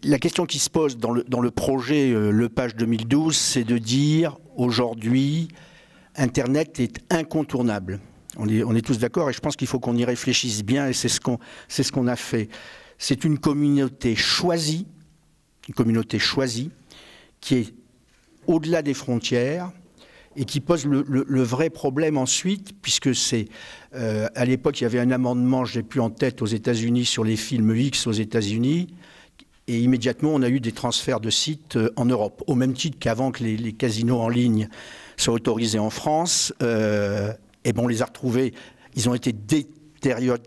la question qui se pose dans le projet Lepage 2012, c'est de dire aujourd'hui, Internet est incontournable. On est tous d'accord et je pense qu'il faut qu'on y réfléchisse bien et c'est ce qu'on a fait. C'est une communauté choisie qui est au-delà des frontières et qui pose le vrai problème ensuite, puisque c'est à l'époque il y avait un amendement, je n'ai plus en tête, aux États-Unis sur les films X aux États-Unis. Et immédiatement, on a eu des transferts de sites en Europe, au même titre qu'avant que les casinos en ligne soient autorisés en France. Et bon, on les a retrouvés, ils ont été détériorés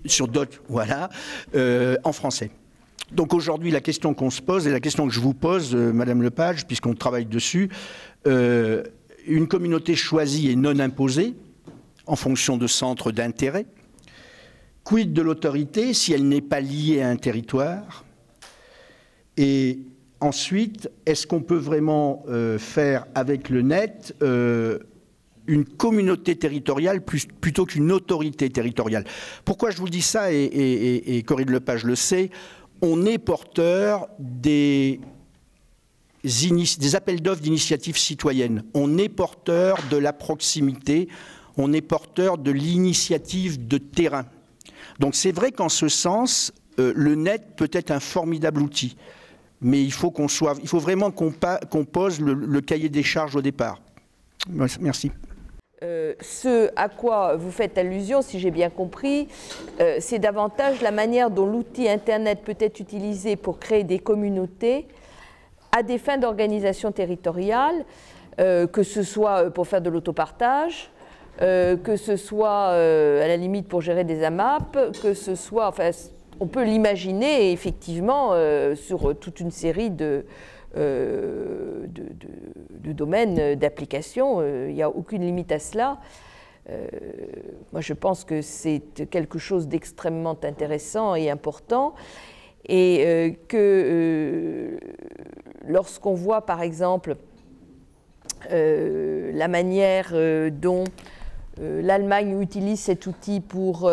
sur d'autres, voilà, en français. Donc aujourd'hui, la question qu'on se pose, et la question que je vous pose, Madame Lepage, puisqu'on travaille dessus, une communauté choisie et non imposée, en fonction de centres d'intérêt. Quid de l'autorité si elle n'est pas liée à un territoire? Et ensuite, est-ce qu'on peut vraiment faire avec le net une communauté territoriale plutôt qu'une autorité territoriale? Pourquoi je vous dis ça, et Corinne Lepage le sait, on est porteur des appels d'offres d'initiatives citoyennes. On est porteur de la proximité, on est porteur de l'initiative de terrain. Donc c'est vrai qu'en ce sens, le net peut être un formidable outil, mais il faut vraiment qu'on pose le cahier des charges au départ. Merci. Ce à quoi vous faites allusion, si j'ai bien compris, c'est davantage la manière dont l'outil Internet peut être utilisé pour créer des communautés à des fins d'organisation territoriale, que ce soit pour faire de l'autopartage, que ce soit à la limite pour gérer des AMAP, que ce soit, enfin, on peut l'imaginer effectivement sur toute une série de domaines d'application. Il n'y a aucune limite à cela. Moi, je pense que c'est quelque chose d'extrêmement intéressant et important, et que lorsqu'on voit par exemple la manière dont l'Allemagne utilise cet outil pour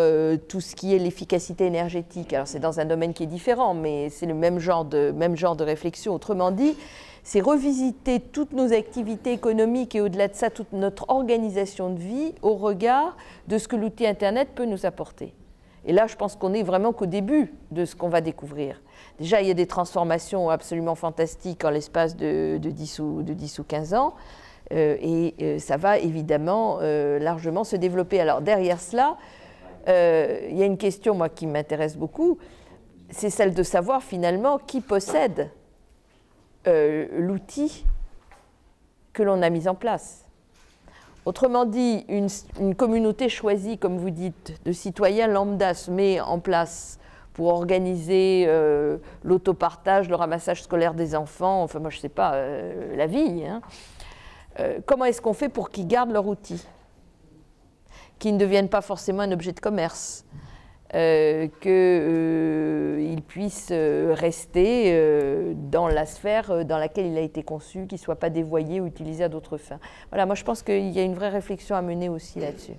tout ce qui est l'efficacité énergétique. Alors c'est dans un domaine qui est différent, mais c'est le même genre de réflexion. Autrement dit, c'est revisiter toutes nos activités économiques et au-delà de ça, toute notre organisation de vie au regard de ce que l'outil Internet peut nous apporter. Et là, je pense qu'on est vraiment qu'au début de ce qu'on va découvrir. Déjà, il y a des transformations absolument fantastiques en l'espace de 10 ou 15 ans. Et ça va évidemment largement se développer. Alors derrière cela, il y a une question moi, qui m'intéresse beaucoup, c'est celle de savoir finalement qui possède l'outil que l'on a mis en place. Autrement dit, une communauté choisie, comme vous dites, de citoyens lambda se met en place pour organiser l'autopartage, le ramassage scolaire des enfants, enfin moi je ne sais pas, la vie, hein. Comment est-ce qu'on fait pour qu'ils gardent leur outil, qu'ils ne deviennent pas forcément un objet de commerce, qu'ils puissent rester dans la sphère dans laquelle il a été conçu, qu'ils ne soient pas dévoyés ou utilisés à d'autres fins. Voilà, moi je pense qu'il y a une vraie réflexion à mener aussi là-dessus.